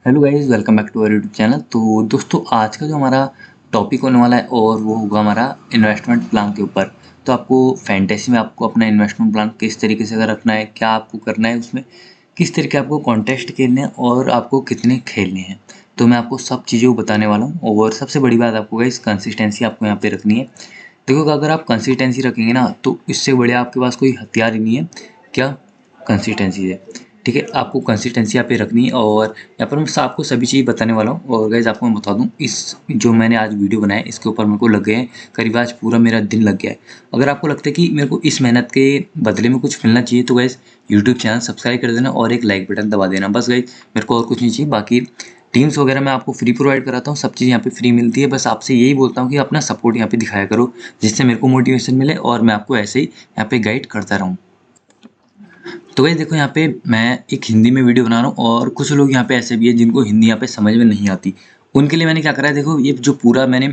Hello guys, welcome back to our YouTube channel. तो दोस्तों, आज का जो हमारा टॉपिक होने वाला है और वो होगा हमारा इन्वेस्टमेंट प्लान के ऊपर। तो आपको फैंटेसी में आपको अपना इन्वेस्टमेंट प्लान किस तरीके से अगर रखना है, क्या आपको करना है, उसमें किस तरीके आपको कॉन्टेस्ट खेलने हैं और आपको कितने खेलने हैं, तो मैं आपको सब चीज़ें वो बताने वाला हूँ। और सबसे बड़ी बात आपको गाइस, कंसिस्टेंसी आपको यहाँ पे रखनी है। देखो, अगर आप कंसिस्टेंसी रखेंगे ना, तो इससे बढ़िया आपके पास कोई हथियार ही नहीं है। क्या? कंसिस्टेंसी है। ठीक है, आपको कंसिस्टेंसी यहाँ पे रखनी है। और यहाँ पर मैं आपको सभी चीज़ बताने वाला हूँ। और गाइज आपको मैं बता दूँ, इस जो मैंने आज वीडियो बनाया इसके ऊपर मेरे को लग गए हैं करीब, आज पूरा मेरा दिन लग गया है। अगर आपको लगता है कि मेरे को इस मेहनत के बदले में कुछ मिलना चाहिए, तो गाइज यूट्यूब चैनल सब्सक्राइब कर देना और एक लाइक बटन दबा देना। बस गाइज, मेरे को और कुछ नहीं चाहिए। बाकी टीम्स वगैरह मैं आपको फ्री प्रोवाइड कराता हूँ, सब चीज़ यहाँ पे फ्री मिलती है। बस आपसे यही बोलता हूँ कि अपना सपोर्ट यहाँ पे दिखाया करो, जिससे मेरे को मोटिवेशन मिले और मैं आपको ऐसे ही यहाँ पे गाइड करता रहूँ। तो गाइस देखो, यहाँ पे मैं एक हिंदी में वीडियो बना रहा हूँ और कुछ लोग यहाँ पे ऐसे भी है जिनको हिंदी यहाँ पे समझ में नहीं आती। उनके लिए मैंने क्या करा है, देखो ये जो पूरा मैंने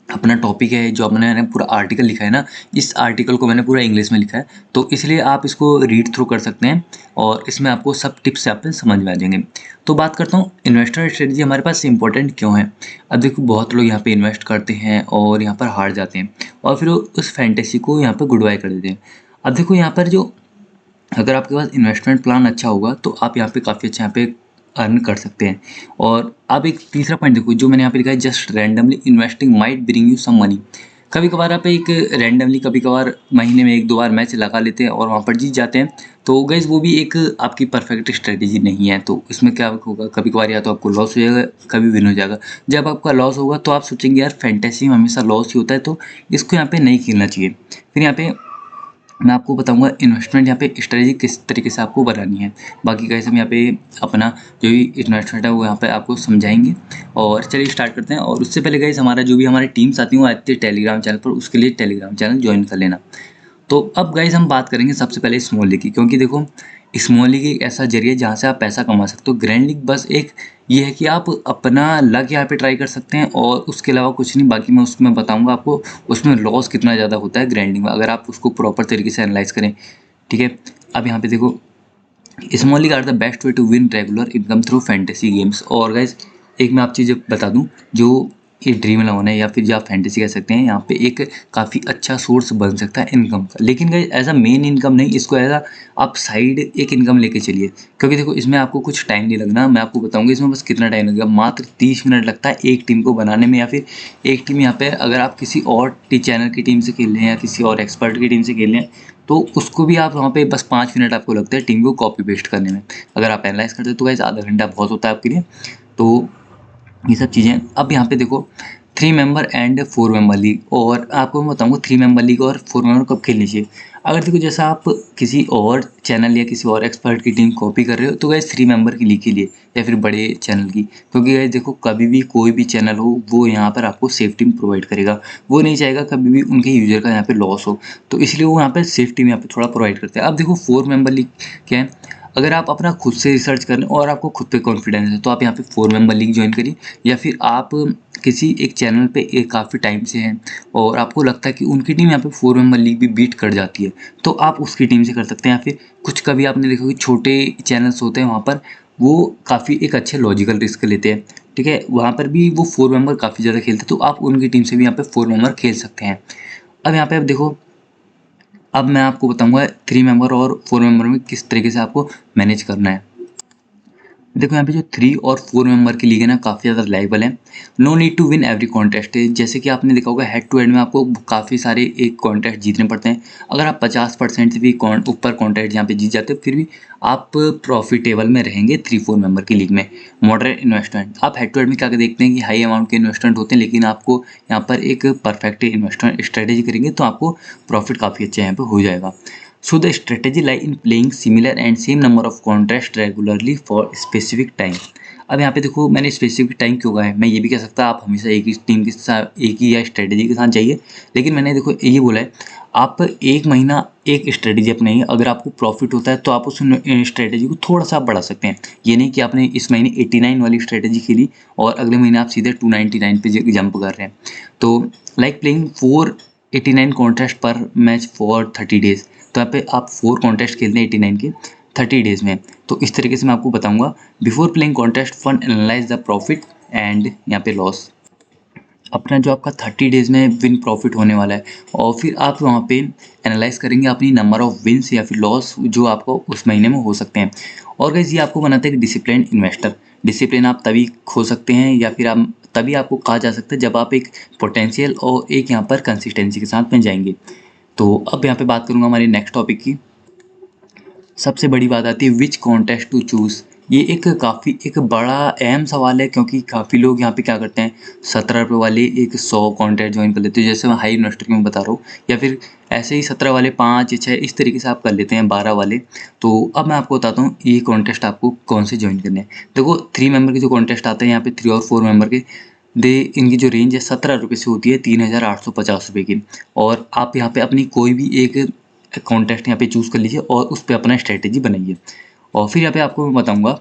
अपना टॉपिक है, जो अपने मैंने पूरा आर्टिकल लिखा है ना, इस आर्टिकल को मैंने पूरा इंग्लिश में लिखा है। तो इसलिए आप इसको रीड थ्रू कर सकते हैं और इसमें आपको सब टिप्स यहाँ पे समझ में आ जाएंगे। तो बात करता हूँ, इन्वेस्टमेंट स्ट्रेटजी हमारे पास इंपॉर्टेंट क्यों है। अब देखो, बहुत लोग यहाँ पे इन्वेस्ट करते हैं और यहाँ पर हार जाते हैं और फिर वो उस फैंटेसी को यहाँ पर गुड बाय कर देते हैं। अब देखो, यहाँ पर जो अगर आपके पास इन्वेस्टमेंट प्लान अच्छा होगा, तो आप यहाँ पे काफ़ी अच्छा यहाँ पे अर्न कर सकते हैं। और आप एक तीसरा पॉइंट देखो, जो मैंने यहाँ पे लिखा है, just randomly investing might bring you some money. कभी कभार आप एक रैंडमली, कभी कभार महीने में एक दो बार मैच लगा लेते हैं और वहाँ पर जीत जाते हैं। तो गाइस, वो भी एक आपकी परफेक्ट स्ट्रेटेजी नहीं है। तो इसमें क्या होगा, कभी कभार या तो आपको लॉस हो जाएगा, कभी विन हो जाएगा। जब आपका लॉस होगा तो आप सोचेंगे यार, फैंटेसी में हमेशा लॉस ही होता है, तो इसको यहाँ पे नहीं खेलना चाहिए। फिर यहाँ पे मैं आपको बताऊंगा इन्वेस्टमेंट यहाँ पे स्ट्रेटजी किस तरीके से आपको बनानी है। बाकी कैसे हम यहाँ पे अपना जो भी इन्वेस्टमेंट है वो यहाँ पे आपको समझाएंगे। और चलिए स्टार्ट करते हैं। और उससे पहले गाइस, हमारा जो भी हमारी टीम्स आती हैं वो आती है टेलीग्राम चैनल पर, उसके लिए टेलीग्राम चैनल ज्वाइन कर लेना। तो अब गाइस, हम बात करेंगे सबसे पहले स्मॉल लीग की, क्योंकि देखो स्मॉल लीग एक ऐसा जरिया है जहाँ से आप पैसा कमा सकते हो। ग्रैंड लीग बस एक ये है कि आप अपना लक यहाँ पे ट्राई कर सकते हैं और उसके अलावा कुछ नहीं। बाकी मैं उसमें बताऊंगा आपको उसमें लॉस कितना ज़्यादा होता है ग्रैंड लीग में, अगर आप उसको प्रॉपर तरीके से एनालाइज करें। ठीक है, अब यहाँ पे देखो, small league are the best way to win regular income through fantasy games. और गाइज, एक मैं आप चीज़ बता दूं, जो ये ड्रीम इलेवन है या फिर जो आप फैंटेसी कह सकते हैं, यहाँ पे एक काफ़ी अच्छा सोर्स बन सकता है इनकम का। लेकिन guys, as a main income नहीं, इसको एज अ आप साइड एक इनकम लेके चलिए। क्योंकि देखो, इसमें आपको कुछ टाइम नहीं लगना। मैं आपको बताऊंगा इसमें बस कितना टाइम लगेगा। मात्र 30 मिनट लगता है एक टीम को बनाने में, या फिर एक टीम यहाँ पे अगर आप किसी और चैनल की टीम से खेल रहे हैं या किसी और एक्सपर्ट की टीम से खेल रहे हैं, तो उसको भी आप वहाँ पे बस 5 मिनट आपको लगता है टीम को कॉपी पेस्ट करने में। अगर आप एनालाइज करते हो तो गाइस, आधा घंटा बहुत होता है आपके लिए। तो ये सब चीज़ें। अब यहाँ पे देखो, 3 मेंबर एंड 4 मेंबर लीग। और आपको मैं बताऊंगा 3 मेंबर लीग और 4 मेंबर कब खेलनी चाहिए। अगर देखो, जैसा आप किसी और चैनल या किसी और एक्सपर्ट की टीम कॉपी कर रहे हो, तो गाइस 3 मेंबर की लीग के लिए या फिर बड़े चैनल की। क्योंकि गाइस देखो, कभी भी कोई भी चैनल हो, वो यहाँ पर आपको सेफ टीम प्रोवाइड करेगा। वो नहीं चाहेगा कभी भी उनके यूजर का यहाँ पे लॉस हो, तो इसलिए वो यहाँ पे सेफ टीम यहाँ पे थोड़ा प्रोवाइड करते हैं। अब देखो, 4 मेंबर लीग क्या है, अगर आप अपना खुद से रिसर्च कर लें और आपको खुद पे कॉन्फिडेंस है, तो आप यहाँ पे 4 मेंबर लीग ज्वाइन करिए। या फिर आप किसी एक चैनल पे एक काफ़ी टाइम से हैं और आपको लगता है कि उनकी टीम यहाँ पे 4 मेंबर लीग भी बीट कर जाती है, तो आप उसकी टीम से कर सकते हैं। या फिर कुछ कभी आपने देखा कि छोटे चैनल्स होते हैं, वहाँ पर वो काफ़ी एक अच्छे लॉजिकल रिस्क लेते हैं। ठीक है, वहाँ पर भी वो 4 मेंबर काफ़ी ज़्यादा खेलते हैं, तो आप उनकी टीम से भी यहाँ पे 4 मेंबर खेल सकते हैं। अब यहाँ पे आप देखो, अब मैं आपको बताऊंगा 3 मेंबर और 4 मेंबर में किस तरीके से आपको मैनेज करना है। देखो, यहाँ पे जो 3 और 4 मेंबर की लीग है ना, काफ़ी ज़्यादा रिलायबल है। No need to win every contest. जैसे कि आपने देखा होगा, हेड टू हेड में आपको काफ़ी सारे एक कॉन्टेस्ट जीतने पड़ते हैं। अगर आप 50% से भी ऊपर कॉन्टेस्ट यहाँ पे जीत जाते हो, फिर भी आप प्रॉफिटेबल में रहेंगे 3-4 मेंबर की लीग में। मॉडरेट इन्वेस्टमेंट, आप हेड टू हेड में क्या देखते हैं कि हाई अमाउंट के इन्वेस्टमेंट होते हैं, लेकिन आपको यहाँ पर एक परफेक्ट इन्वेस्टमेंट स्ट्रेटेजी करेंगे तो आपको प्रॉफिट काफ़ी अच्छा यहाँ पे हो जाएगा। So the strategy lie in playing similar and same number of contests regularly for specific time। अब यहाँ पे देखो, मैंने स्पेसिफिक टाइम क्यों कहा है, मैं ये भी कह सकता आप हमेशा एक ही टीम के साथ, एक ही या स्ट्रेटेजी के साथ जाइए। लेकिन मैंने देखो ये बोला है, आप एक महीना एक स्ट्रेटेजी अपनाइए। अगर आपको प्रॉफिट होता है तो आप उस स्ट्रेटेजी को थोड़ा सा बढ़ा सकते हैं। ये नहीं कि आपने इस महीने 89 वाली स्ट्रेटेजी खेली और अगले महीने आप सीधे 299 पे जंप कर रहे हैं। तो लाइक प्लेइंग 489 कॉन्टेस्ट पर मैच फॉर 30 डेज। तो यहाँ पे आप 4 कॉन्टेस्ट खेलते हैं 89 के, 30 डेज़ में। तो इस तरीके से मैं आपको बताऊँगा। Before playing contest fund analyse the profit and यहाँ पे लॉस। अपना जो आपका 30 डेज़ में विन प्रॉफिट होने वाला है और फिर आप वहाँ पे एनालाइज़ करेंगे अपनी नंबर ऑफ विन्स या फिर लॉस जो आपको उस महीने में हो सकते हैं। और गाइस ये आपको बनाता है एक डिसिप्लिन्ड इन्वेस्टर। डिसिप्लिन आप तभी खो सकते हैं या फिर आप तभी आपको कहा जा सकता है जब आप एक पोटेंशियल और एक यहाँ पर कंसिस्टेंसी के साथ में जाएँगे। तो अब यहाँ पे बात करूँगा हमारे नेक्स्ट टॉपिक की। सबसे बड़ी बात आती है विच कॉन्टेस्ट टू चूज़। ये एक काफ़ी एक बड़ा अहम सवाल है क्योंकि काफ़ी लोग यहाँ पे क्या करते हैं ₹17 वाले एक 100 कॉन्टेस्ट ज्वाइन कर लेते हैं, जैसे मैं हाई इन्वेस्टर की मैं बता रहा हूँ, या फिर ऐसे ही 17 वाले 5 या 6 इस तरीके से आप कर लेते हैं 12 वाले। तो अब मैं आपको बताता हूँ ये कॉन्टेस्ट आपको कौन से ज्वाइन करने हैं। देखो 3 मेंबर के जो कॉन्टेस्ट आते हैं यहाँ पे 3 और 4 मेंबर के, दे इनकी जो रेंज है ₹17 से होती है ₹3850 की। और आप यहाँ पे अपनी कोई भी एक कॉन्टेस्ट यहाँ पे चूज़ कर लीजिए और उस पे अपना स्ट्रैटेजी बनाइए। और फिर यहाँ पे आपको मैं बताऊँगा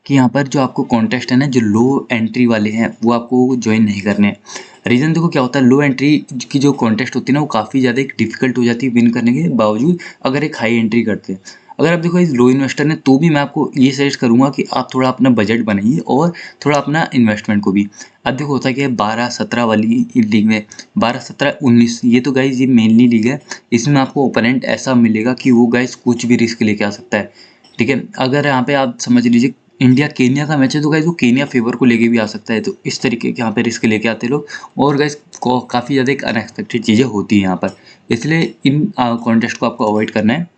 कि यहाँ पर जो आपको कॉन्टेस्ट है ना, जो लो एंट्री वाले हैं वो आपको ज्वाइन नहीं करने हैं। रीज़न देखो क्या होता है, लो एंट्री की जो कॉन्टेस्ट होती है ना वो काफ़ी ज़्यादा एक डिफ़िकल्ट हो जाती है विन करने के बावजूद अगर एक हाई एंट्री करते हैं। अगर आप देखो इस लो इन्वेस्टर ने तो भी मैं आपको ये सजेस्ट करूँगा कि आप थोड़ा अपना बजट बनाइए और थोड़ा अपना इन्वेस्टमेंट को भी। अब देखो होता क्या है 12-17 वाली लीग में 12-17-19 ये तो गाइज़ ये मेनली लीग है। इसमें आपको ओपोनेंट ऐसा मिलेगा कि वो गाइज़ कुछ भी रिस्क लेके आ सकता है। ठीक है? अगर यहाँ पे आप समझ लीजिए इंडिया केन्या का मैच है तो गाइस वो केन्या फेवर को लेके भी आ सकता है। तो इस तरीके के यहाँ पे रिस्क लेके आते हैं लोग और गाइस को काफ़ी ज़्यादा एक अनएक्सपेक्टेड चीज़ें होती हैं यहाँ पर। इसलिए इन कॉन्टेस्ट को आपको अवॉइड करना है।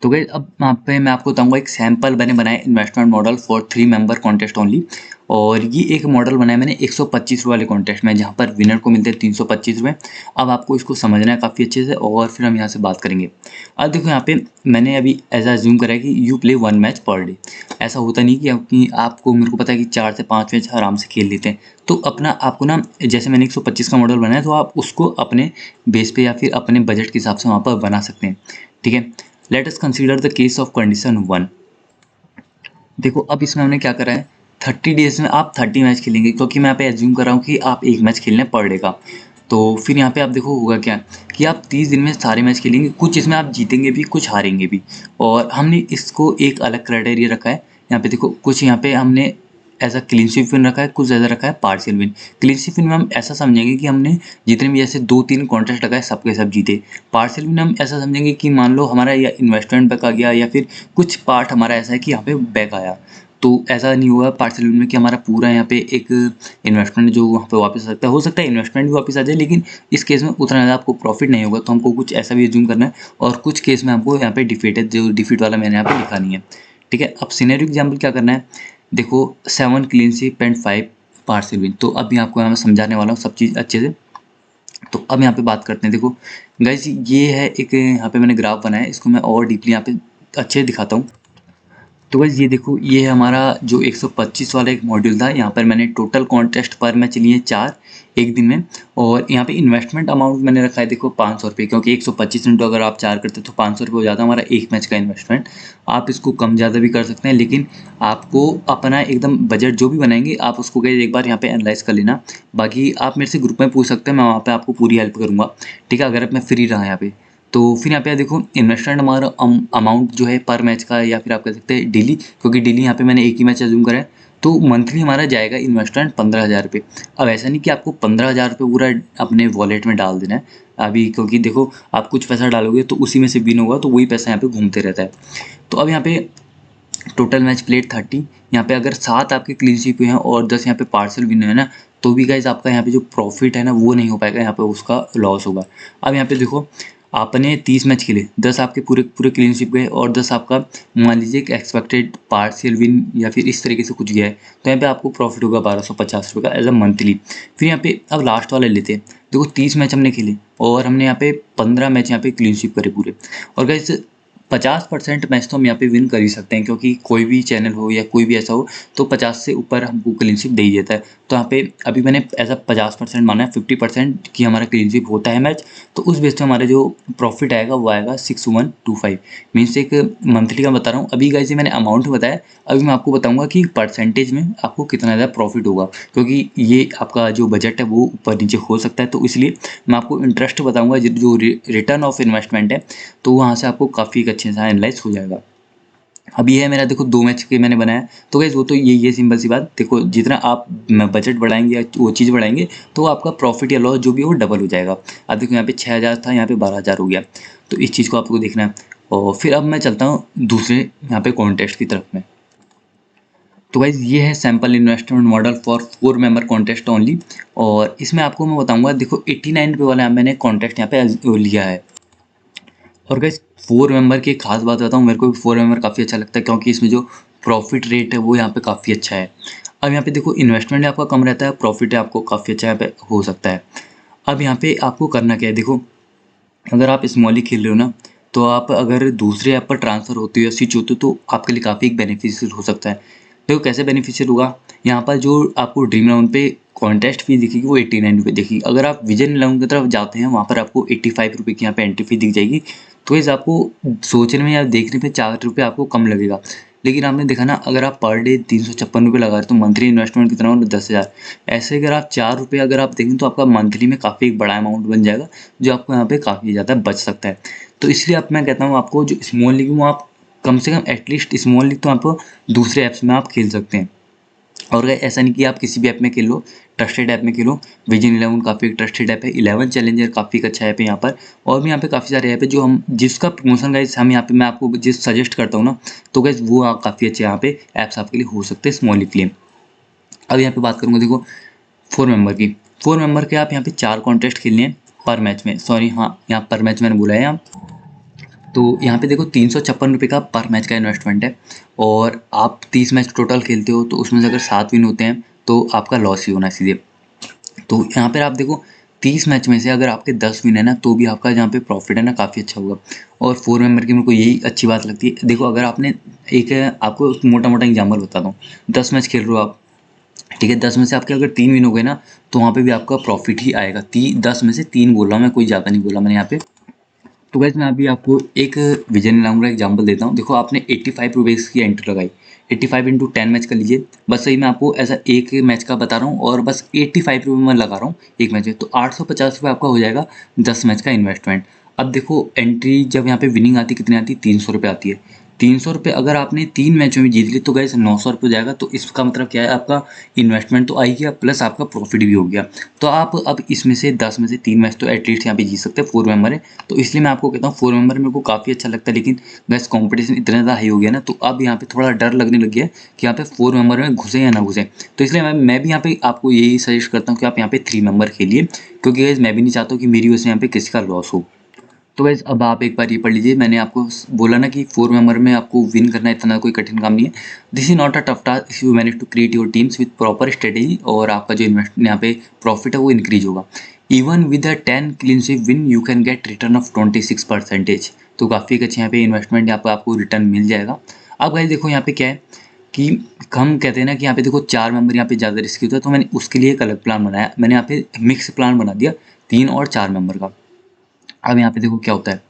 तो गाइस अब यहाँ पे मैं आपको बताऊंगा एक सैंपल मैंने बनाया investment model for 3 member contest only. और ये एक मॉडल बनाया मैंने 125 वाले कॉन्टेस्ट में, जहाँ पर विनर को मिलते हैं 325 रुपये। अब आपको इसको समझना है काफ़ी अच्छे से और फिर हम यहाँ से बात करेंगे। अब देखो यहाँ पे मैंने अभी ऐसा अज्यूम करा है कि you play 1 match per day. ऐसा होता नहीं कि आपको मेरे को पता है कि 4 से 5 मैच आराम से खेल लेते हैं। तो अपना आपको ना जैसे मैंने 125 का मॉडल बनाया तो आप उसको अपने बेस पे या फिर अपने बजट के हिसाब से वहाँ पर बना सकते हैं। ठीक है, let us consider the case of condition 1। देखो अब इसमें हमने क्या करा है, 30 डेज़ में आप 30 मैच खेलेंगे क्योंकि मैं यहाँ पे एज्यूम कर रहा हूँ कि आप एक मैच खेलने पर डे का। तो फिर यहाँ पे आप देखो होगा क्या कि आप 30 दिन में सारे मैच खेलेंगे, कुछ इसमें आप जीतेंगे भी कुछ हारेंगे भी। और हमने इसको एक अलग क्राइटेरिया रखा है। यहाँ पे देखो कुछ यहाँ पे हमने ऐसा क्लीन स्वीप विन रखा है, कुछ ऐसा रखा है partial win. Clean sweep win में हम ऐसा समझेंगे कि हमने जितने भी ऐसे 2-3 कॉन्टेस्ट लगाए सबके सब जीते। पार्शियल विन हम ऐसा समझेंगे कि मान लो हमारा या इन्वेस्टमेंट बैक आ गया या फिर कुछ पार्ट हमारा ऐसा है कि यहाँ पे बैक आया। तो ऐसा नहीं होगा पार्शियल विन में कि हमारा पूरा यहाँ पे एक इन्वेस्टमेंट जो वहाँ पे वापस आ सकता है, हो सकता है इन्वेस्टमेंट भी वापस आ जाए, लेकिन इस केस में उतना ज़्यादा आपको प्रॉफिट नहीं होगा। तो हमको कुछ ऐसा भी एज्यूम करना है और कुछ केस में हमको यहाँ पे डिफीट है, जो डिफीट वाला मैंने यहाँ पे लिखा नहीं है। ठीक है, अब सिनेरियो एग्जाम्पल क्या करना है, देखो 7 clean sweep and 5 partial win. तो अभी आपको यहाँ मैं समझाने वाला हूँ सब चीज़ अच्छे से। तो अब यहाँ पे बात करते हैं। देखो गाइस ये है एक यहाँ पे मैंने ग्राफ बनाया है, इसको मैं और डीपली यहाँ पे अच्छे से दिखाता हूँ। तो गाइस ये देखो ये है हमारा जो 125 वाला एक मॉड्यूल था। यहाँ पर मैंने टोटल कॉन्टेस्ट पर मैच लिए 4 एक दिन में। और यहाँ पे इन्वेस्टमेंट अमाउंट मैंने रखा है देखो ₹500, क्योंकि 125 इंटू अगर आप 4 करते तो ₹500 हो जाता हमारा एक मैच का इन्वेस्टमेंट। आप इसको कम ज़्यादा भी कर सकते हैं, लेकिन आपको अपना एकदम बजट जो भी बनाएंगे आप उसको गाइस एक बार यहाँ पे एनालाइज कर लेना। बाकी आप मेरे से ग्रुप में पूछ सकते हैं, मैं वहाँ पे आपको पूरी हेल्प करूँगा। ठीक है, अगर मैं फ्री रहा यहाँ पे। तो फिर यहाँ पे देखो इन्वेस्टमेंट हमारा अमाउंट जो है पर मैच का या फिर आप कह सकते हैं डेली, क्योंकि डेली यहाँ पे मैंने एक ही मैच अज्यूम करा है। तो मंथली हमारा जाएगा इन्वेस्टमेंट ₹15,000। अब ऐसा नहीं कि आपको ₹15,000 पूरा अपने वॉलेट में डाल देना है अभी, क्योंकि देखो आप कुछ पैसा डालोगे तो उसी में से विन होगा, तो वही पैसा यहाँ पे घूमते रहता है। तो अब यहाँ पे टोटल मैच प्लेड 30, यहाँ पे अगर 7 आपके क्लीन स्वीप हुए हैं और 10 यहाँ पे पार्सल विन है ना, तो भी गाइज आपका यहाँ पे जो प्रॉफिट है ना वो नहीं हो पाएगा, यहाँ पे उसका लॉस होगा। अब यहाँ पे देखो आपने 30 मैच खेले, 10 आपके पूरे पूरे क्लीन स्वीप गए और 10 आपका मान लीजिए कि एक्सपेक्टेड पार्शियल विन या फिर इस तरीके से कुछ गया है, तो यहाँ पे आपको प्रॉफिट होगा ₹1250 का एज अ मंथली। फिर यहाँ पे अब लास्ट वाला लेते हैं। देखो 30 मैच हमने खेले और हमने यहाँ पे 15 मैच यहाँ पे क्लीन स्वीप करे पूरे। और गाइस 50% मैच तो हम यहाँ पे विन कर ही सकते हैं, क्योंकि कोई भी चैनल हो या कोई भी ऐसा हो तो 50 से ऊपर हमको क्लीन स्वीप दे ही देता है। तो यहाँ पे अभी मैंने ऐसा 50% माना है, 50% की हमारा क्लीन स्वीप होता है मैच। तो उस बेस पे हमारा जो प्रॉफिट आएगा वो आएगा 6125, मीन्स एक मंथली का बता रहा हूँ। अभी गाइस ये मैंने अमाउंट बताया, अभी मैं आपको बताऊंगा कि परसेंटेज में आपको कितना ज़्यादा प्रॉफिट होगा, क्योंकि ये आपका जो बजट है वो ऊपर नीचे हो सकता है। तो इसलिए मैं आपको इंटरेस्ट बताऊँगा, जो रिटर्न ऑफ इन्वेस्टमेंट है, तो वहाँ से आपको काफ़ी एक अच्छे से एनालाइज हो जाएगा। अब ये है मेरा, देखो 2 मैच के मैंने बनाया, तो गाइस वो तो यही है सिंपल सी बात। देखो जितना आप बजट बढ़ाएंगे या वो चीज़ बढ़ाएंगे तो आपका प्रॉफिट या लॉस जो भी है वो डबल हो जाएगा। अब देखो यहाँ पे 6,000 था, यहाँ पे 12,000 हो गया, तो इस चीज़ को आपको देखना है। और फिर अब मैं चलता हूँ दूसरे यहाँ पे कॉन्टेस्ट की तरफ में। तो गाइज ये है sample investment model for 4 member contest only, और इसमें आपको मैं बताऊंगा, देखो 89 रुपये वाला मैंने कॉन्टेस्ट यहाँ पे लिया है। और गाइस 4 मेंबर की एक खास बात बताऊँ, मेरे को भी 4 मेंबर काफ़ी अच्छा लगता है क्योंकि इसमें जो प्रॉफिट रेट है वो यहाँ पे काफ़ी अच्छा है। अब यहाँ पे देखो इन्वेस्टमेंट आपका कम रहता है, प्रॉफिट है आपको काफ़ी अच्छा यहाँ पे हो सकता है। अब यहाँ पे आपको करना क्या है, देखो अगर आप स्मॉली खेल रहे हो ना, तो आप अगर दूसरे ऐप पर ट्रांसफ़र होते हो या स्विच होते हो तो आपके लिए काफ़ी एक बेनिफिशियल हो सकता है। देखो कैसे बेनिफिशियल होगा, यहाँ पर जो आपको ड्रीम इलेवन पे कॉन्टेस्ट फी दिखेगी वो 89 रुपये दिखेगी। अगर आप विजन इलेवन की तरफ जाते हैं वहाँ पर आपको 85 रुपये की यहाँ पे एंट्री फी दिख जाएगी। तो इस आपको सोचने में या देखने पे 4 रुपये आपको कम लगेगा। लेकिन आपने देखा ना, अगर आप पर डे 356 रुपये लगा रहे हो तो मंथली इन्वेस्टमेंट कितना होगा, 10,000। ऐसे अगर आप 4 रुपये अगर आप देखें तो आपका मंथली में काफ़ी एक बड़ा अमाउंट बन जाएगा, जो आपको यहाँ पे काफ़ी ज़्यादा बच सकता है। तो इसलिए अब मैं कहता हूँ आपको, जो स्मॉल लीग वो आप कम से कम एटलीस्ट स्मॉल लीग तो आप दूसरे ऐप्स में आप खेल सकते हैं। और ऐसा नहीं कि आप किसी भी ऐप में खेल लो, ट्रस्टेड ऐप में खेलो। विजन इलेवन काफ़ी एक ट्रस्टेड ऐप है, 11 चैलेंजर काफ़ी एक अच्छा ऐप है यहाँ पर। और भी यहाँ पे काफ़ी सारे ऐप है जो हम जिसका प्रमोशन गाइस हम यहाँ पे मैं आपको जिस सजेस्ट करता हूँ ना, तो गाइस वो काफ़ी अच्छे यहाँ पे ऐप्स आपके लिए हो सकते हैं स्मॉल लीग के लिए। अब यहाँ पे बात करूँगा, देखो 4 मेंबर की, 4 मेंबर के आप यहाँ पे 4 कॉन्टेस्ट खेलने हैं पर मैच में, सॉरी हाँ यहाँ पर मैच मैंने बोला है यहाँ। तो यहाँ पे देखो 356 रुपये का पर मैच का इन्वेस्टमेंट है, और आप 30 मैच टोटल खेलते हो तो उसमें से अगर 7 विन होते हैं तो आपका लॉस ही होना सीधे। तो यहाँ पर आप देखो 30 मैच में से अगर आपके 10 विन है ना, तो भी आपका यहाँ पे प्रॉफिट है ना काफ़ी अच्छा होगा। और 4 मेंबर की मेरे को यही अच्छी बात लगती है। देखो अगर आपने एक आपको मोटा मोटा एग्जाम्पल बताता हूँ, 10 मैच खेल रहे हो आप, ठीक है, 10 में से आपके अगर 3 विन हो गए ना, तो वहाँ पे भी आपका प्रॉफिट ही आएगा। 10 में से 3 बोल रहा हूँ मैं, कोई ज़्यादा नहीं बोला मैंने यहाँ पे। तो गाइस मैं अभी आपको एक विजन इलेवन का एग्जांपल देता हूँ। देखो आपने 85 रुपीज़ की एंट्री लगाई, 85 इंटू 10 मैच कर लीजिए। बस सही मैं आपको ऐसा एक मैच का बता रहा हूँ, और बस 85 रुपये मैं लगा रहा हूँ एक मैच में, तो 850 रुपये आपका हो जाएगा 10 मैच का इन्वेस्टमेंट। अब देखो एंट्री जब यहाँ पे विनिंग आती कितनी आती है, 300 रुपये आती है। 300 रुपये अगर आपने 3 मैचों में जीत ली तो गाइस 900 रुपये हो जाएगा। तो इसका मतलब क्या है, आपका इन्वेस्टमेंट तो आ ही गया प्लस आपका प्रॉफिट भी हो गया। तो आप अब इसमें से 10 में से 3 मैच तो एटलीस्ट यहाँ पे जीत सकते हैं, 4 मेंबर है। तो इसलिए मैं आपको कहता हूँ 4 मेंबर मेरे को काफ़ी अच्छा लगता है। लेकिन गाइस कंपटीशन इतना ज़्यादा हाई हो गया ना, तो अब यहाँ पे थोड़ा डर लगने लग गया है कि यहाँ पे 4 मेंबर में घुसे या ना घुसे। तो इसलिए मैं भी यहाँ पे आपको यही सजेस्ट करता हूँ कि आप यहाँ पे 3 मेंबर खेलिए, क्योंकि गाइस मैं भी नहीं चाहता हूँ कि मेरी वजह से यहाँ पे किसी का लॉस हो। तो गाइस अब आप एक बार ये पढ़ लीजिए, मैंने आपको बोला ना कि 4 मेंबर में आपको विन करना इतना कोई कठिन काम नहीं है। This is not a tough task if you manage to create your teams with proper strategy, और आपका जो इन्वेस्ट यहाँ पे प्रॉफिट है वो इंक्रीज होगा। Even with a 10 clean sweep win you can get return of 26%। तो काफ़ी अच्छे यहाँ पे इन्वेस्टमेंट यहाँ पे आपको रिटर्न मिल जाएगा। अब गाइस देखो यहाँ पे क्या है कि हम कहते हैं ना कि यहाँ पे देखो 4 मेंबर यहाँ पे ज़्यादा रिस्की होता है, तो मैंने उसके लिए एक अलग प्लान बनाया। मैंने यहाँ पे मिक्स प्लान बना दिया 3 और 4 मेंबर का। अब यहाँ पे देखो क्या होता है,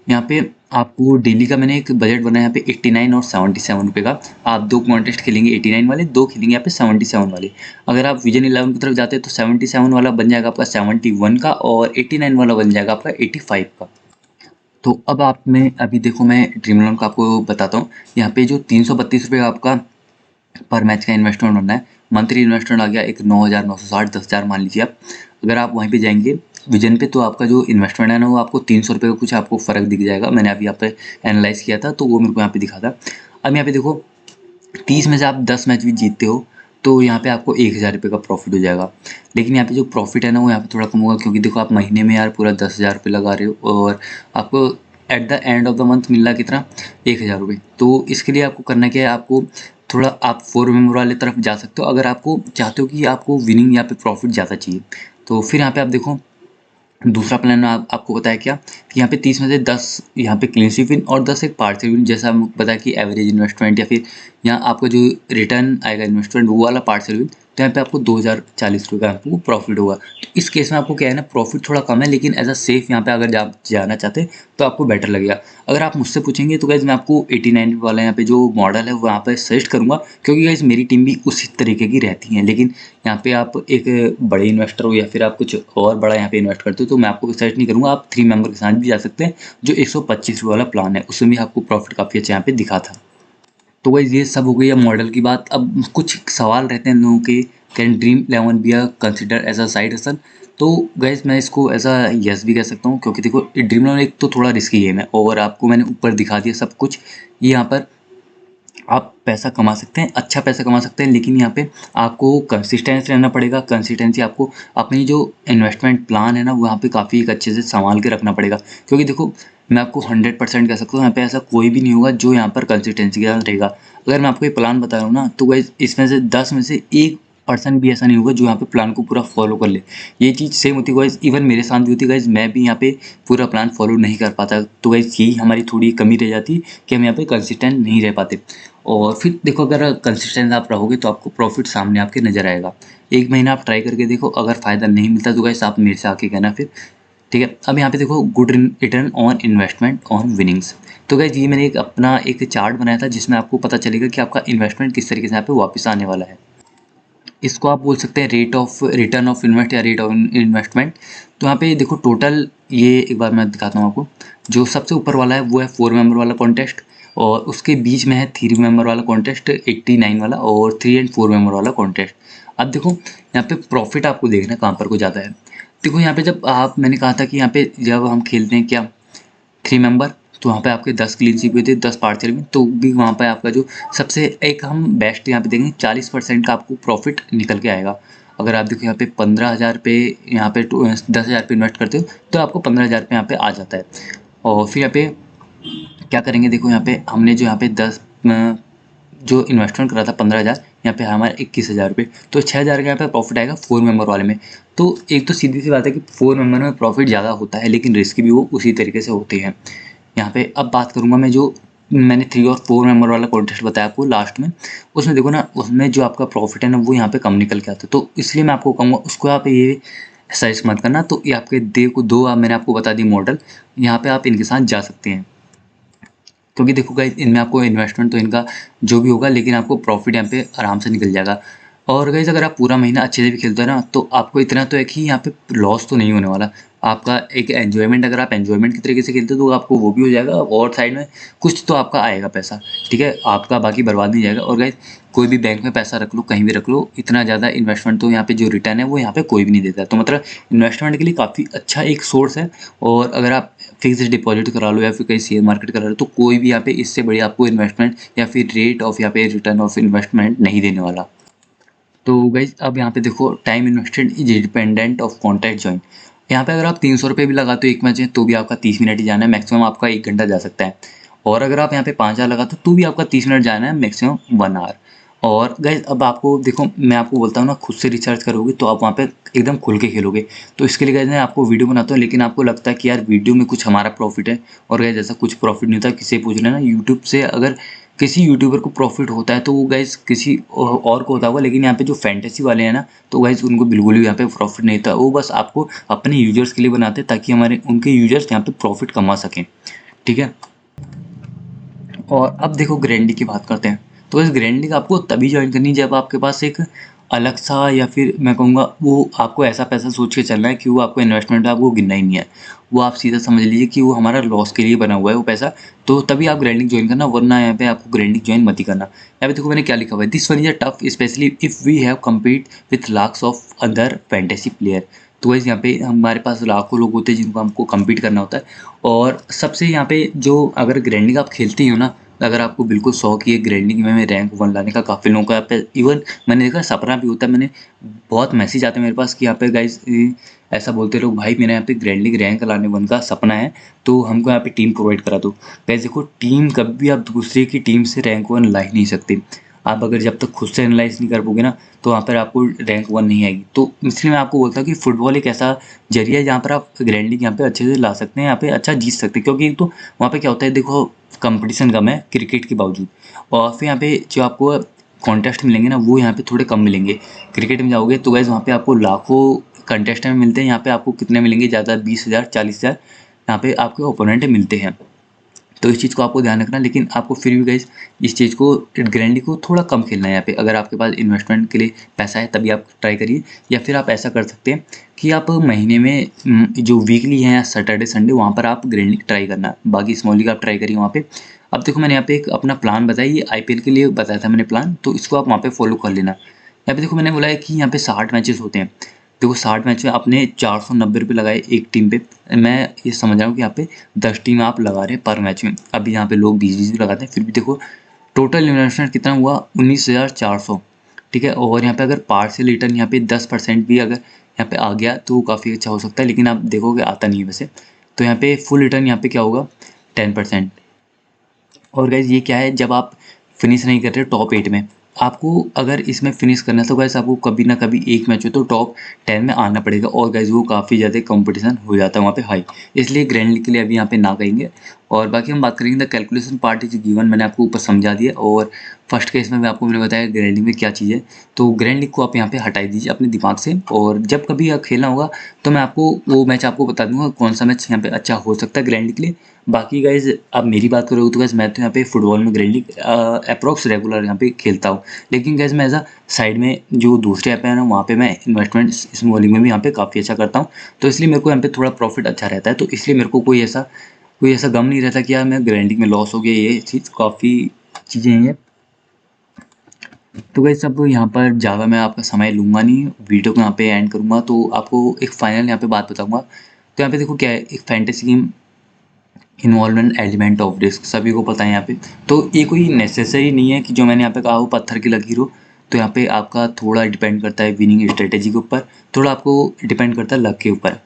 यहाँ पे आपको डेली का मैंने एक बजट बनाया यहाँ पे 89 और 77 रुपये का। आप 2 कॉन्टेस्ट खेलेंगे 89 वाले, 2 खेलेंगे यहाँ पे 77 वाले। अगर आप विजन 11 की तरफ जाते हैं तो 77 वाला बन जाएगा आपका 71 का, और 89 वाला बन जाएगा आपका 85 का। तो अब आप में अभी देखो मैं ड्रीम इलेवन का आपको बताता हूँ। यहाँ पे जो 332 रुपये का आपका पर मैच का इन्वेस्टमेंट बनना है, मंथली इन्वेस्टमेंट आ गया एक 9,960, 10,000 मान लीजिए आप। अगर आप वहीं पे जाएंगे विजन पे, तो आपका जो इन्वेस्टमेंट है ना वो आपको 300 रुपये का कुछ आपको फ़र्क दिख जाएगा। मैंने अभी यहाँ पे एनालाइज किया था तो वो मेरे को यहाँ पे दिखा था। अब यहाँ पे देखो 30 में से आप 10 मैच भी जीतते हो तो यहाँ पे आपको 1,000 रुपये का प्रॉफिट हो जाएगा। लेकिन यहाँ पे जो प्रॉफिट है ना वो यहाँ पे थोड़ा कम होगा, क्योंकि देखो आप महीने में यार पूरा 10,000 रुपये लगा रहे हो, और आपको at the end of the month मिल रहा कितना, 1,000 रुपये। तो इसके लिए आपको करना क्या है, आपको थोड़ा आप 4 मेंबर वाले तरफ जा सकते हो अगर आपको चाहते हो कि आपको विनिंग यहाँ पे प्रॉफिट ज़्यादा चाहिए। तो फिर यहाँ पे आप देखो दूसरा प्लान आपको बताया क्या कि यहाँ पे 30 में से 10 यहाँ पे क्लीन स्वीप विन और 10 एक पार्शियल विन, जैसा बताया कि एवरेज इन्वेस्टमेंट या फिर यहाँ आपको जो रिटर्न आएगा इन्वेस्टमेंट वो वाला पार्शियल विन। तो यहाँ पे आपको 2040 रुपये का आपको प्रॉफिट होगा। तो इस केस में आपको क्या है ना, प्रॉफिट थोड़ा कम है, लेकिन एज अ सेफ यहाँ पे अगर जाना चाहते हैं तो आपको बेटर लगेगा। अगर आप मुझसे पूछेंगे तो गाइज मैं आपको 89 वाला यहाँ पे जो मॉडल है वहाँ पे सजेस्ट करूँगा, क्योंकि गाइज मेरी टीम भी उसी तरीके की रहती है। लेकिन यहाँ पे आप एक बड़े इन्वेस्टर हो या फिर आप कुछ और बड़ा यहाँ पे इन्वेस्ट करते हो तो मैं आपको सजेस्ट नहीं करूँगा। आप 3 मेंबर के साथ भी जा सकते हैं। जो 125 वाला प्लान है उसमें भी आपको प्रॉफिट काफ़ी अच्छा यहाँ पे दिखा था। तो गाइस ये सब हो गई है मॉडल की बात। अब कुछ सवाल रहते हैं लोगों के, can Dream Eleven be are consider as a side hustle? तो गाइस मैं इसको एज अ यस भी कह सकता हूँ, क्योंकि देखो ड्रीम इलेवन एक तो थोड़ा रिस्की गेम है और आपको मैंने ऊपर दिखा दिया सब कुछ। ये यहाँ पर आप पैसा कमा सकते हैं, अच्छा पैसा कमा सकते हैं, लेकिन यहाँ पे आपको कंसिस्टेंस रहना पड़ेगा। कंसिस्टेंसी आपको अपनी जो इन्वेस्टमेंट प्लान है ना वहाँ पे काफ़ी एक अच्छे से संभाल के रखना पड़ेगा, क्योंकि देखो मैं आपको 100% कह सकता हूँ यहाँ पे ऐसा कोई भी नहीं होगा जो यहाँ पर कंसिस्टेंसी के साथ रहेगा। अगर मैं आपको एक प्लान बता रहा हूँ ना तो गाइस इसमें से 10 में से 1% भी ऐसा नहीं होगा जो यहाँ पे प्लान को पूरा फॉलो कर ले। ये चीज़ सेम होती है गाइस, इवन मेरे साथ भी होती है गाइस, मैं भी यहाँ पे पूरा प्लान फॉलो नहीं कर पाता। तो गाइस यही हमारी थोड़ी कमी रह जाती कि हम यहाँ पे कंसिस्टेंट नहीं रह पाते। और फिर देखो अगर कंसिस्टेंट आप रहोगे तो आपको प्रॉफिट सामने आपके नज़र आएगा। 1 महीना आप ट्राई करके देखो, अगर फ़ायदा नहीं मिलता तो गाइस आप मेरे से आके कहना फिर, ठीक है। अब यहाँ पे देखो good return on investment on winnings. तो गाइस ये मैंने अपना एक चार्ट बनाया था जिसमें आपको पता चलेगा कि आपका इन्वेस्टमेंट किस तरीके से यहाँ पे वापस आने वाला है। इसको आप बोल सकते हैं rate of return of invest या रेट ऑफ इन्वेस्टमेंट। तो यहाँ पे देखो टोटल, ये एक बार मैं दिखाता हूँ आपको। जो सबसे ऊपर वाला है वो है 4 मेंबर वाला कॉन्टेस्ट, और उसके बीच में है 3 मेंबर वाला कॉन्टेस्ट 89 वाला, और 3 एंड 4 मेंबर वाला कॉन्टेस्ट। अब देखो यहाँ पे प्रॉफिट आपको देखना है कहाँ पर को ज़्यादा है। देखो यहाँ पे जब आप, मैंने कहा था कि यहाँ पे जब हम खेलते हैं क्या 3 मेंबर, तो वहाँ पे आपके 10 क्लीन स्वीप हुए थे 10 पार्शियल में, तो भी वहाँ पे आपका जो सबसे एक हम बेस्ट यहाँ पे देखेंगे 40% का आपको प्रॉफिट निकल के आएगा। अगर आप देखो यहाँ पे 15,000 पे, यहाँ पे 10,000 पे इन्वेस्ट करते हो तो आपको 15,000 पे यहाँ पे आ जाता है। और फिर यहाँ पे क्या करेंगे, देखो यहाँ पे हमने जो यहाँ पे 10 जो इन्वेस्टमेंट करा था 15,000, यहाँ पे हमारे 21,000 रुपये, तो 6,000 का यहाँ पे प्रॉफिट आएगा 4 मेंबर वाले में। तो एक तो सीधी सी बात है कि 4 मेंबर में प्रॉफिट ज़्यादा होता है, लेकिन रिस्क भी वो उसी तरीके से होते हैं। यहाँ पे अब बात करूँगा मैं, जो मैंने 3 और 4 मेंबर वाला कॉन्टेस्ट बताया आपको लास्ट में, उसमें देखो ना, उसमें जो आपका प्रॉफिट है ना वो यहाँ पे कम निकल के आता है। तो इसलिए मैं आपको कहूँगा उसको आप ये सजेस्ट मत करना। तो ये आपके दो मैंने आपको बता दी मॉडल, यहाँ पे आप इनके साथ जा सकते हैं। क्योंकि देखो गाइस इनमें आपको इन्वेस्टमेंट तो इनका जो भी होगा, लेकिन आपको प्रॉफिट यहाँ पे आराम से निकल जाएगा। और गाइस अगर आप पूरा महीना अच्छे से भी खेलते हो ना तो आपको इतना तो है कि यहाँ पे लॉस तो नहीं होने वाला। आपका एक एन्जॉयमेंट, अगर आप एन्जॉयमेंट की तरीके से खेलते हो तो आपको वो भी हो जाएगा, और साइड में कुछ तो आपका आएगा पैसा, ठीक है, आपका बाकी बर्बाद नहीं जाएगा। और गाइस कोई भी बैंक में पैसा रख लो, कहीं भी रख लो, इतना ज़्यादा इन्वेस्टमेंट तो यहाँ पे जो रिटर्न है वो यहाँ पे कोई भी नहीं देता है। तो मतलब इन्वेस्टमेंट के लिए काफ़ी अच्छा एक सोर्स है। और अगर आप फिक्स्ड डिपॉजिट करा लो या फिर कहीं शेयर मार्केट करा लो तो कोई भी यहाँ पे इससे बढ़िया आपको इन्वेस्टमेंट या फिर रेट ऑफ यहाँ पे रिटर्न ऑफ इन्वेस्टमेंट नहीं देने वाला। तो गाइज अब यहाँ पे देखो time invested is dependent of contact join. यहाँ पे अगर आप 300 रुपये भी लगाते हो एक मैच में तो भी आपका 30 मिनट ही जाना है, मैक्सिमम आपका 1 घंटा जा सकता है। और अगर आप यहाँ पे 5,000 लगाते हो तो भी आपका 30 मिनट जाना है, मैक्सिमम 1 आवर। और गाइज अब आपको देखो, मैं आपको बोलता हूँ ना, खुद से रिसर्च करोगे तो आप वहाँ पे एकदम खुल के खेलोगे। तो इसके लिए गाइज मैं आपको वीडियो बनाता हूँ, लेकिन आपको लगता है कि यार वीडियो में कुछ हमारा प्रॉफिट है, और गाइज ऐसा कुछ प्रॉफिट नहीं होता। किसी से पूछ लेना यूट्यूब से, अगर किसी यूट्यूबर को प्रॉफिट होता है तो वो गाइज किसी और को होता होगा, लेकिन यहाँ पे जो फैंटेसी वाले हैं ना तो गाइज उनको बिल्कुल भी यहाँ पे प्रॉफिट नहीं था। वो बस आपको अपने यूजर्स के लिए बनाते हैं ताकि हमारे उनके यूजर्स यहाँ पे प्रॉफिट कमा सकें, ठीक है। और अब देखो ग्रैंडी की बात करते हैं। तो इस ग्रैंडी आपको तभी ज्वाइन करनी है जब आपके पास एक अलग सा, या फिर मैं कहूँगा वो आपको ऐसा पैसा सोच के चलना है कि वो आपको इन्वेस्टमेंट आपको गिनना ही नहीं है। वो आप सीधा समझ लीजिए कि वो हमारा लॉस के लिए बना हुआ है वो पैसा। तो तभी आप ग्राइंडिंग ज्वाइन करना, वरना यहाँ पे आपको ग्राइंडिंग ज्वाइन मत ही करना। यहाँ पे देखो मैंने क्या लिखा हुआ है, this one is a tough specially if we have compete with lakhs of other fantasy player. तो वैसे यहाँ पे हमारे पास लाखों लोग होते हैं जिनको हमको कम्पीट करना होता है। और सबसे यहाँ पे जो, अगर ग्राइंडिंग आप खेलती हो ना, अगर आपको बिल्कुल शौक ही है ग्राइंडिंग में रैंक 1 लाने का, काफ़ी लोगों का यहाँ पे इवन मैंने देखा सपना भी होता है। मैंने बहुत मैसेज आते हैं मेरे पास कि यहाँ पे गाइस ऐसा बोलते लोग, भाई मेरा यहाँ पे ग्राइंडिंग रैंक लाने 1 का सपना है, तो हमको यहाँ पे टीम प्रोवाइड करा दो। गाइस देखो टीम कभी भी आप दूसरे की टीम से रैंक 1 ला ही नहीं सकते। आप अगर जब तक खुद से एनालाइज नहीं कर पाओगे ना तो वहाँ पर आपको रैंक 1 नहीं आएगी। तो इसलिए मैं आपको बोलता हूँ कि फुटबॉल एक ऐसा जरिया है जहाँ पर आप ग्राइंडिंग यहाँ पे अच्छे से ला सकते हैं, यहाँ पे अच्छा जीत सकते हैं। क्योंकि एक तो वहाँ पे क्या होता है, देखो कंपटीशन कम है क्रिकेट के बावजूद, और फिर यहाँ पे जो आपको कॉन्टेस्ट मिलेंगे ना वो यहाँ पे थोड़े कम मिलेंगे। क्रिकेट में जाओगे तो गाइस वहाँ पे आपको लाखों कंटेस्टेंट मिलते हैं, यहाँ पे आपको कितने मिलेंगे, ज़्यादा 20,000 40,000 यहाँ पे आपके ओपोनेंट मिलते हैं। तो इस चीज़ को आपको ध्यान रखना, लेकिन आपको फिर भी गाइस इस चीज़ को ग्रैंडली को थोड़ा कम खेलना है यहाँ पे। अगर आपके पास इन्वेस्टमेंट के लिए पैसा है तभी आप ट्राई करिए, या फिर आप ऐसा कर सकते हैं कि आप महीने में जो वीकली है या सैटरडे संडे वहाँ पर आप ग्रैंडली ट्राई करना, बाकी स्मॉल लीग आप ट्राई करिए वहाँ पे। अब देखो मैंने यहाँ पे एक अपना प्लान बताया, ये IPL के लिए बताया था मैंने प्लान, तो इसको आप वहाँ पे फॉलो कर लेना। यहाँ पे देखो मैंने बोला है कि यहाँ पे 60 मैचेस होते हैं। देखो 60 मैच में आपने 490 रुपये लगाए एक टीम पे। मैं ये समझ रहा हूँ कि यहाँ पे 10 टीम आप लगा रहे हैं पर मैच में। अभी यहाँ पे लोग 20-20 भी लगाते हैं, फिर भी देखो टोटल इन्वेस्टमेंट कितना हुआ, 19,400। ठीक है, और यहाँ पे अगर पार्शियल रिटर्न यहाँ पे 10% भी अगर यहाँ पे आ गया तो काफ़ी अच्छा हो सकता है, लेकिन आप देखोगे आता नहीं है वैसे। तो यहाँ पे फुल रिटर्न यहाँ पे क्या होगा, 10%। और गाइज ये क्या है, जब आप फिनिश नहीं कर रहे टॉप 8 में, आपको अगर इसमें फिनिश करना है तो गाइज आपको कभी ना कभी एक मैच में तो टॉप 10 में आना पड़ेगा, और गाइज वो काफ़ी ज़्यादा कंपटीशन हो जाता है वहाँ पे हाई, इसलिए ग्रैंड लीग के लिए अभी यहाँ पे ना कहेंगे। और बाकी हम बात करेंगे the calculation part is given, मैंने आपको ऊपर समझा दिया, और फर्स्ट केस में भी आपको मैंने बताया ग्रैंड लीग में क्या चीज़ है। तो ग्रैंड लीग को आप यहाँ पे हटा दीजिए अपने दिमाग से, और जब कभी खेलना होगा तो मैं आपको वो मैच आपको बता दूंगा कौन सा मैच यहाँ पे अच्छा हो सकता है ग्रैंड लीग के लिए। बाकी गाइज आप मेरी बात करोगे तो गाइज मैं तो यहाँ पे फुटबॉल में ग्रैंड लीग अप्रॉक्स रेगुलर यहाँ पे खेलता हूँ, लेकिन गाइज मैं एज साइड में जो दूसरे ऐप है ना वहाँ पे मैं इन्वेस्टमेंट स्मॉल लीग में भी यहाँ पे काफ़ी अच्छा करता हूँ, तो इसलिए मेरे को यहाँ पे थोड़ा प्रॉफिट अच्छा रहता है, तो इसलिए मेरे को कोई ऐसा गम नहीं रहता कि यार मैं ग्रैंड लीग में लॉस हो गया, ये चीज़ काफ़ी चीज़ें हैं। तो गाइस अब यहाँ पर ज़्यादा मैं आपका समय लूँगा नहीं, वीडियो को यहाँ पे एंड करूँगा, तो आपको एक फाइनल यहाँ पे बात बताऊँगा। तो यहाँ पे देखो क्या है, एक fantasy game involvement element of risk सभी को पता है यहाँ पे, तो ये कोई नेसेसरी नहीं है कि जो मैंने यहाँ पे कहा वो पत्थर की लकीर हो। तो यहाँ पे आपका थोड़ा डिपेंड करता है विनिंग स्ट्रेटेजी के ऊपर, थोड़ा आपको डिपेंड करता है लक के ऊपर,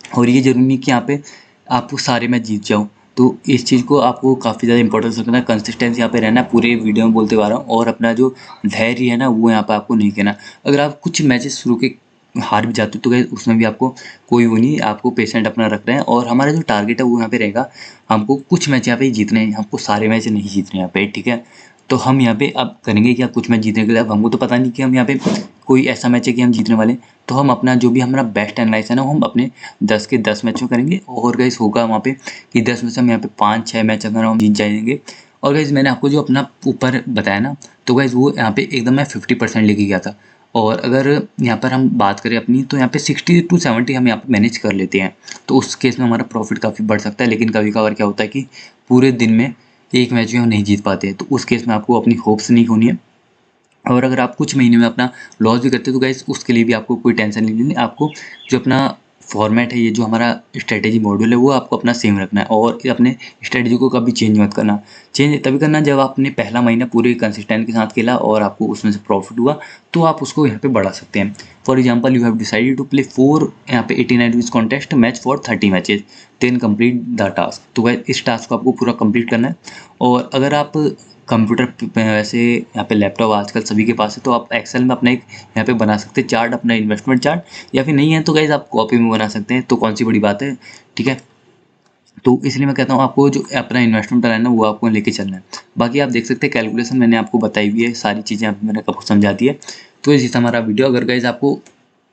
और ये ज़रूरी नहीं कि यहाँ पे आप सारे मैच जीत जाओ। तो इस चीज़ को आपको काफ़ी ज़्यादा इंपॉर्टेंस रखना है, कंसिस्टेंसी यहाँ पे रहना है, पूरे वीडियो में बोलते आ रहा हूँ, और अपना जो धैर्य है ना वो यहाँ पे आपको नहीं कहना। अगर आप कुछ मैचेस शुरू के हार भी जाते हो तो गाइस उसमें भी आपको कोई वो नहीं, आपको पेशेंट अपना रखना है, और हमारा जो टारगेट है वो यहाँ पे रहेगा, हमको कुछ मैच यहाँ पे जीतने हैं, हमको सारे मैच नहीं जीतने यहाँ पे, ठीक है। तो हम यहाँ पे अब करेंगे क्या, कुछ मैच जीतने के लिए। अब हमको तो पता नहीं कि हम यहाँ पे कोई ऐसा मैच है कि हम जीतने वाले हैं, तो हम अपना जो भी हमारा बेस्ट एनालाइज है ना वो हम अपने 10 के 10 मैच में करेंगे, और गाइस होगा वहाँ पे कि 10 में से हम यहाँ पे 5-6 मैच अगर हम जीत जाएंगे। और गाइस मैंने आपको जो अपना ऊपर बताया ना, तो गाइस वो यहाँ पे एकदम मैं 50% लेके गया था, और अगर यहाँ पर हम बात करें अपनी तो यहाँ पे 60 to 70 हम यहाँ पे मैनेज कर लेते हैं, तो उस केस में हमारा प्रॉफिट काफ़ी बढ़ सकता है। लेकिन कभी कभार क्या होता है कि पूरे दिन में एक मैच भी हम नहीं जीत पाते, तो उस केस में आपको अपनी होप्स नहीं खोनी है। और अगर आप कुछ महीने में अपना लॉस भी करते हो तो गाइस उसके लिए भी आपको कोई टेंशन नहीं लेनी, आपको जो अपना फॉर्मेट है, ये जो हमारा स्ट्रेटेजी मॉड्यूल है वो आपको अपना सेम रखना है, और अपने स्ट्रेटेजी को कभी चेंज मत करना। चेंज तभी करना जब आपने पहला महीना पूरे कंसिस्टेंट के साथ खेला और आपको उसमें से प्रॉफिट हुआ, तो आप उसको यहाँ पे बढ़ा सकते हैं। For example you have decided to play 4 यहाँ पे 89 rupees contest match for 30 matches, then complete the task. तो गाइस इस टास्क को आपको पूरा कंप्लीट करना है। और अगर आप कंप्यूटर वैसे यहाँ पे लैपटॉप आजकल सभी के पास है, तो आप एक्सेल में अपना एक यहाँ पे बना सकते हैं चार्ट, अपना इन्वेस्टमेंट चार्ट, या फिर नहीं है तो गाइज आप कॉपी में बना सकते हैं, तो कौन सी बड़ी बात है, ठीक है। तो इसलिए मैं कहता हूँ आपको जो अपना इन्वेस्टमेंट प्लान है वो आपको लेके चलना है। बाकी आप देख सकते हैं कैलकुलेशन मैंने आपको बताई हुई है, सारी चीज़ें मैंने आपको समझा दी है। तो इसी से हमारा वीडियो, अगर गाइज आपको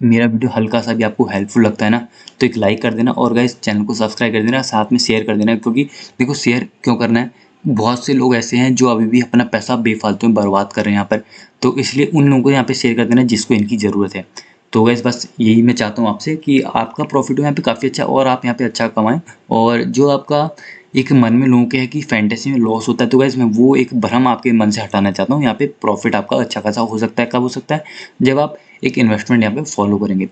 मेरा वीडियो हल्का सा भी आपको हेल्पफुल लगता है ना तो एक लाइक कर देना, और गाइज चैनल को सब्सक्राइब कर देना, साथ में शेयर कर देना, क्योंकि देखो शेयर क्यों करना है, बहुत से लोग ऐसे हैं जो अभी भी अपना पैसा बेफालतू में बर्बाद कर रहे हैं यहाँ पर, तो इसलिए उन लोगों को यहाँ पे शेयर कर देना जिसको इनकी ज़रूरत है। तो गाइस बस यही मैं चाहता हूँ आपसे कि आपका प्रॉफिट हो यहाँ पे काफ़ी अच्छा, और आप यहाँ पे अच्छा कमाएं। और जो आपका एक मन में लोगों के है कि फैंटेसी में लॉस होता है, तो गाइस मैं वो एक भ्रम आपके मन से हटाना चाहता हूँ। यहाँ पे प्रॉफिट आपका अच्छा खासा हो सकता है, कब हो सकता है, जब आप एक इन्वेस्टमेंट यहाँ पे फॉलो करेंगे।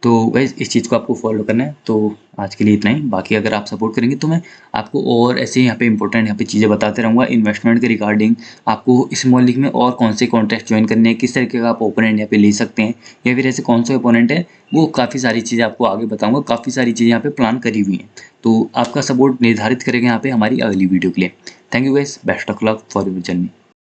तो गाइस इस चीज़ को आपको फॉलो करना है। तो आज के लिए इतना ही, बाकी अगर आप सपोर्ट करेंगे तो मैं आपको और ऐसे यहाँ पे इंपॉर्टेंट यहाँ पे चीज़ें बताते रहूँगा इन्वेस्टमेंट के रिगार्डिंग, आपको स्मॉल लीग में और कौन से कॉन्टेस्ट ज्वाइन करने हैं, किस तरीके का आप ओपोनेंट यहाँ पे ले सकते हैं, या फिर ऐसे कौन से ओपोनेंट है, वो काफ़ी सारी चीज़ें आपको आगे बताऊँगा। काफ़ी सारी चीज़ें यहाँ पे प्लान करी हुई हैं, तो आपका सपोर्ट निर्धारित करेगा यहाँ पे हमारी अगली वीडियो के लिए। Thank you guys, best of luck for your journey.